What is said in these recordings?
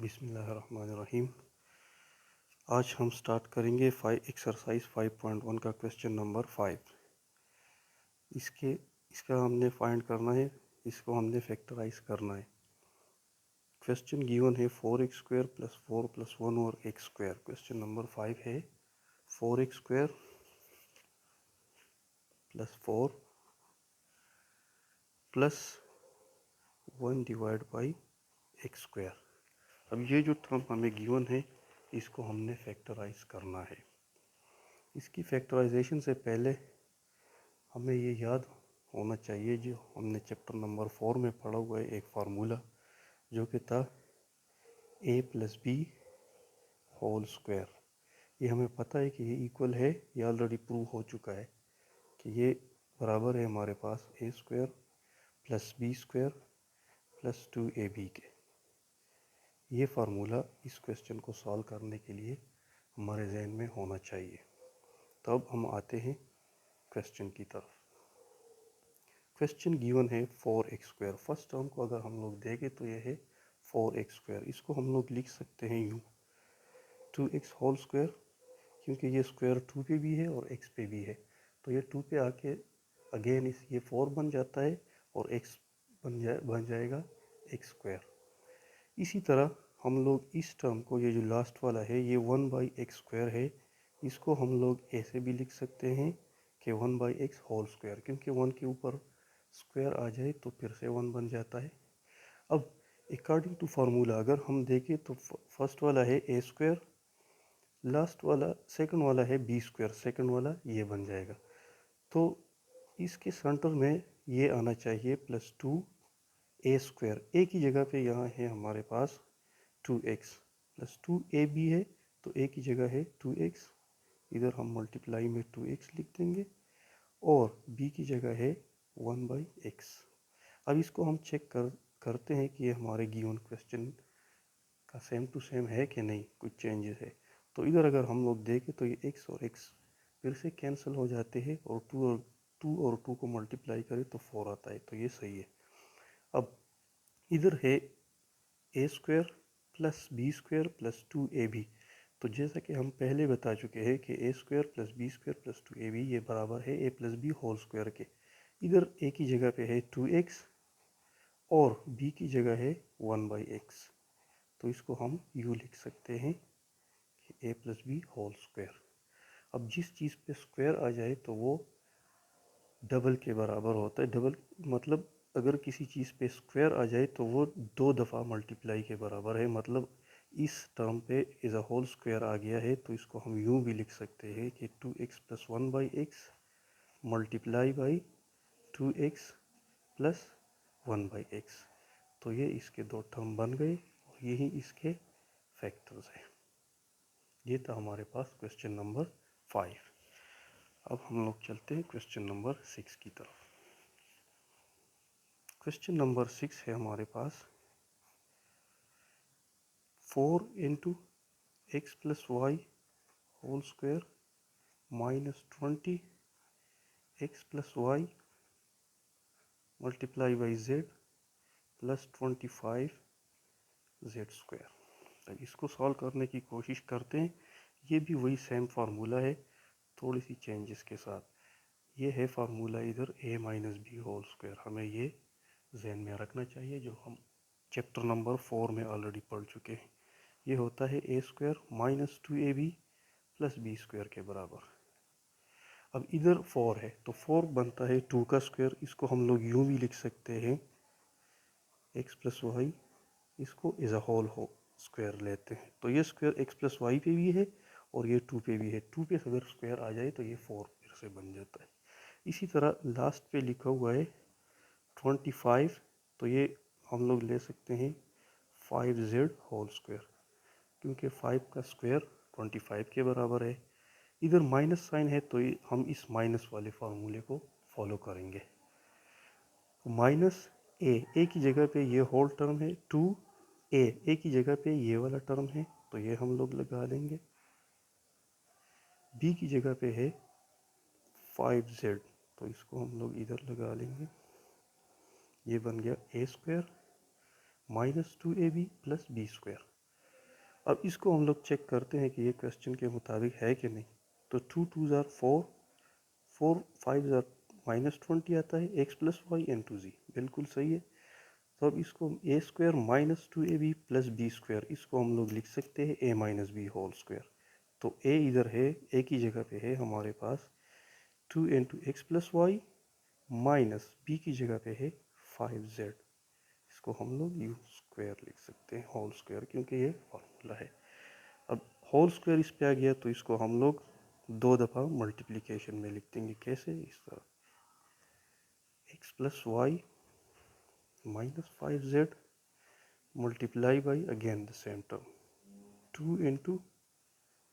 बिस्मिल्लाहिर्रहमानिर्रहीम। आज हम स्टार्ट करेंगे एक्सरसाइज 5.1 का क्वेश्चन नंबर 5। इसका हमने फाइंड करना है, इसको हमने फैक्टराइज करना है। क्वेश्चन गिवन है 4x² प्लस 4 प्लस 1 और x²। क्वेश्चन नंबर 5 है 4x² plus 4 plus 1 divide by x²। अब ये जो टर्म हमें गिवन है इसको हमने फैक्टराइज करना है। इसकी फैक्टराइजेशन से पहले हमें ये याद होना चाहिए जो हमने चैप्टर नंबर 4 में पढ़ा हुआ है, एक फार्मूला जो कि था a plus B whole square. ये हमें पता है कि ये इक्वल है, ये ऑलरेडी प्रूव हो चुका है कि ये बराबर है हमारे पास a² plus b² plus 2ab के। ये फार्मूला इस क्वेश्चन को सॉल्व करने के लिए हमारे जहन में होना चाहिए। तब हम आते हैं क्वेश्चन की तरफ। क्वेश्चन गिवन है 4x²। फर्स्ट टर्म को अगर हम लोग देखें तो ये है 4x²। इसको हम लोग लिख सकते हैं यूँ 2x होल स्क्वायर, क्योंकि ये स्क्वायर 2 पे भी है और x पे भी है, तो ये 2 पे आके अगेन ये 4 बन जाता है और x बन जाएगा x²। इसी तरह हम लोग इस टर्म को, ये जो लास्ट वाला है ये 1/x² है, इसको हम लोग ऐसे भी लिख सकते हैं कि 1/x होल स्क्वायर, क्योंकि 1 के ऊपर स्क्वायर आ जाए तो फिर से 1 बन जाता है। अब अकॉर्डिंग टू फार्मूला अगर हम देखें तो फर्स्ट वाला है a², लास्ट वाला सेकंड वाला है b², सेकंड वाला ये बन जाएगा। तो इसके सेंटर में ये आना चाहिए प्लस 2a²। a की जगह पे यहाँ है हमारे पास 2x प्लस 2ab है, तो a की जगह है 2x, इधर हम मल्टीप्लाई में 2x लिख देंगे और b की जगह है 1/x। अब इसको हम चेक करते हैं कि ये हमारे गिवन क्वेश्चन का सेम टू सेम है कि नहीं, कुछ चेंजेस है। तो इधर अगर हम लोग देखें तो ये x और x फिर से कैंसिल हो जाते हैं और 2 को मल्टीप्लाई करें तो 4 आता है, तो ये सही है। अब इधर है a² plus b² plus 2ab। तो जैसा कि हम पहले बता चुके हैं कि a² plus b² plus 2ab ये बराबर है a plus B whole square के। इधर a की जगह पे है 2x और b की जगह है 1/x, तो इसको हम यूँ लिख सकते हैं कि a plus B whole square. अब जिस चीज़ पे स्क्वायर आ जाए तो वो डबल के बराबर होता है। डबल मतलब अगर किसी चीज़ पे स्क्वायर आ जाए तो वो 2 दफ़ा मल्टीप्लाई के बराबर है। मतलब इस टर्म पे एज अ होल स्क्वायर आ गया है, तो इसको हम यूँ भी लिख सकते हैं कि 2x plus 1/x multiply by 2x plus 1/x। तो ये इसके 2 टर्म बन गए और यही इसके फैक्टर्स हैं। ये था हमारे पास क्वेश्चन नंबर 5। अब हम लोग चलते हैं क्वेश्चन नंबर 6 की तरफ। क्वेश्चन नंबर 6 है हमारे पास 4 into X plus Y whole square minus 20 X plus Y multiply by Z plus 25 Z square. तो इसको सॉल्व करने की कोशिश करते हैं। ये भी वही सेम फार्मूला है, थोड़ी सी चेंजेस के साथ। ये है फार्मूला इधर a minus B whole square, हमें ये जहन में रखना चाहिए जो हम चैप्टर नंबर 4 में ऑलरेडी पढ़ चुके हैं। ये होता है a² minus 2ab plus b² के बराबर। अब इधर 4 है तो 4 बनता है 2 का स्क्वायर, इसको हम लोग यूँ भी लिख सकते हैं x प्लस वाई, इसको एज अ होल स्क्वायर लेते हैं, तो ये स्क्वायर x प्लस वाई पे भी है और ये 2 पे भी है। 2 पे अगर स्क्वायर आ जाए तो ये 4 फिर से बन जाता है। इसी तरह लास्ट पे लिखा हुआ है 25, तो ये हम लोग ले सकते हैं 5z होल स्क्वायर, क्योंकि 5 का स्क्वायर 25 के बराबर है। इधर माइनस साइन है तो हम इस माइनस वाले फार्मूले को फॉलो करेंगे। माइनस ए की जगह पे ये होल टर्म है 2a, ए की जगह पे ये वाला टर्म है तो ये हम लोग लगा देंगे। b की जगह पे है 5z, तो इसको हम लोग इधर लगा लेंगे। ये बन गया a² minus 2ab plus b²। अब इसको हम लोग चेक करते हैं कि ये क्वेश्चन के मुताबिक है कि नहीं। तो 2 2 ज़ार 4, 4 5 ज़ार -20 आता है, x plus y n two जी, बिल्कुल सही है। तो अब इसको A square minus 2ab plus B square, इसको हम लोग लिख सकते हैं a minus B whole square. तो a इधर है, a की जगह पे है हमारे पास 2 into X plus Y minus B की जगह पे है 5z, इसको हम लोग यू स्क्वायर लिख सकते हैं होल स्क्वायर, क्योंकि ये फॉर्मूला है। अब होल स्क्वायर इस पे आ गया तो इसको हम लोग 2 दफ़ा मल्टीप्लिकेशन में लिख देंगे। कैसे? इस तरह X plus Y minus 5z multiply by again the same term 2 into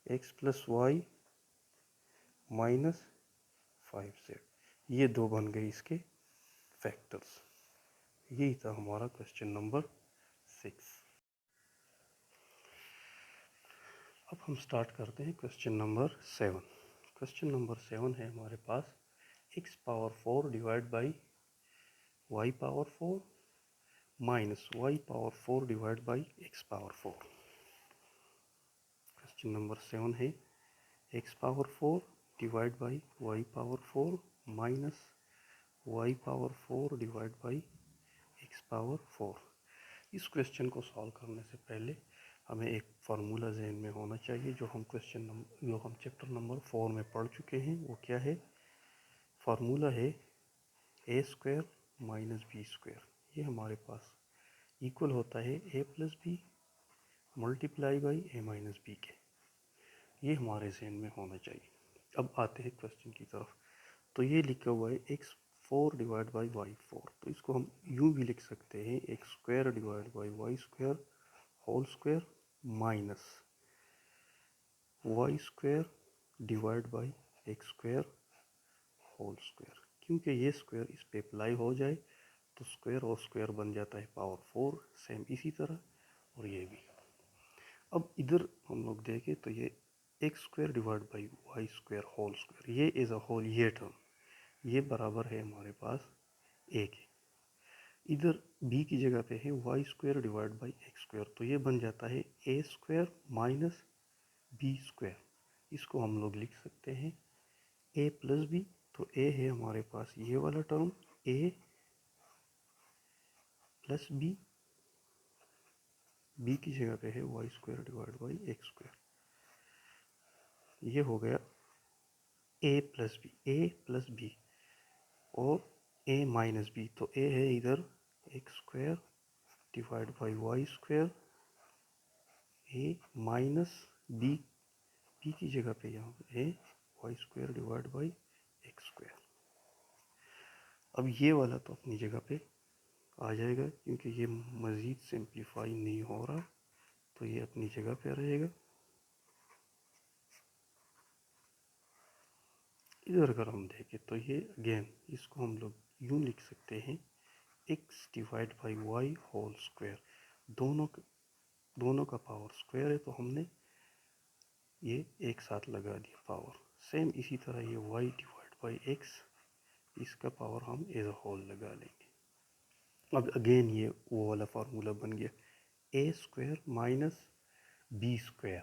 X plus Y minus 5z, ये दो बन गए इसके फैक्टर्स। यही था हमारा क्वेश्चन नंबर 6। अब हम स्टार्ट करते हैं क्वेश्चन नंबर 7। क्वेश्चन नंबर 7 है हमारे पास x power 4 divide by y power 4 minus y power 4 divide by x power 4। Question number 7 है x power 4 divide by y power 4 minus y power 4 divide by x power 4। इस question को solve करने से पहले हमें एक फार्मूला जहन में होना चाहिए जो हम चैप्टर नंबर 4 में पढ़ चुके हैं। वो क्या है? फार्मूला है ए स्क्वायर माइनस बी स्क्वायर, ये हमारे पास इक्वल होता है A plus B multiply by A minus B के। ये हमारे जहन में होना चाहिए। अब आते हैं क्वेश्चन की तरफ। तो ये लिखा हुआ है एक्स 4 डिवाइड बाई वाई 4, तो इसको हम यूँ भी लिख सकते हैं X square divide by Y square whole square minus Y square divide by x square whole square. क्योंकि ये स्क्वायर इस पे अप्लाई हो जाए तो स्क्वायर और स्क्वायर बन जाता है पावर 4, सेम इसी तरह, और ये भी। अब इधर हम लोग देखें तो ये x square divide by Y square whole square, ये एज अ होल, ये टर्म ये बराबर है हमारे पास ए के। इधर बी की जगह पे है y square divide by x square, तो ये बन जाता है ए स्क्वायर माइनस बी स्क्वायर। इसको हम लोग लिख सकते हैं ए प्लस बी। तो ए है हमारे पास ये वाला टर्म ए प्लस बी, बी की जगह पे है y square divide by x square, ये हो गया ए प्लस बी और ए माइनस बी। तो ए है इधर x square divide by Y square, a minus b, b की जगह पे यहाँ पे है y square divide by x square. अब ये वाला तो अपनी जगह पे आ जाएगा, क्योंकि ये मज़ीद सिंप्लीफाई नहीं हो रहा, तो ये अपनी जगह पे रहेगा। इधर अगर हम देखें तो ये अगेन इसको हम लोग यूँ लिख सकते हैं x divide by y whole square, दोनों का पावर स्क्वायर है, तो हमने ये एक साथ लगा दिया पावर। सेम इसी तरह ये वाई डिवाइड बाई एक्स, इसका पावर हम एज अ होल लगा लेंगे। अब अगेन ये वो वाला फार्मूला बन गया A square minus B square,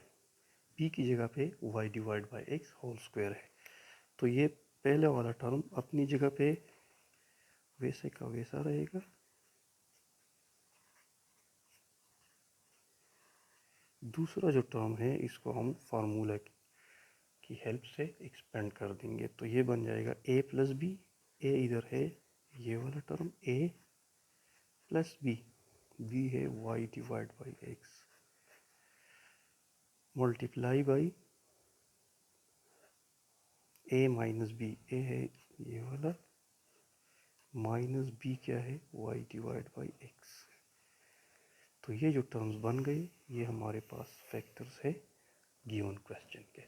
B की जगह पे y divide by x whole square है, तो ये पहले वाला टर्म अपनी जगह पे वैसे का वैसा रहेगा। दूसरा जो टर्म है इसको हम फार्मूला की हेल्प से एक्सपेंड कर देंगे, तो ये बन जाएगा ए प्लस बी, ए इधर है ये वाला टर्म ए प्लस बी, बी है y divide by x multiply by A minus B, A है ये वाला माइनस बी क्या है वाई डिवाइड बाई एक्स। तो ये जो टर्म्स बन गए ये हमारे पास फैक्टर्स है गिवन क्वेश्चन के।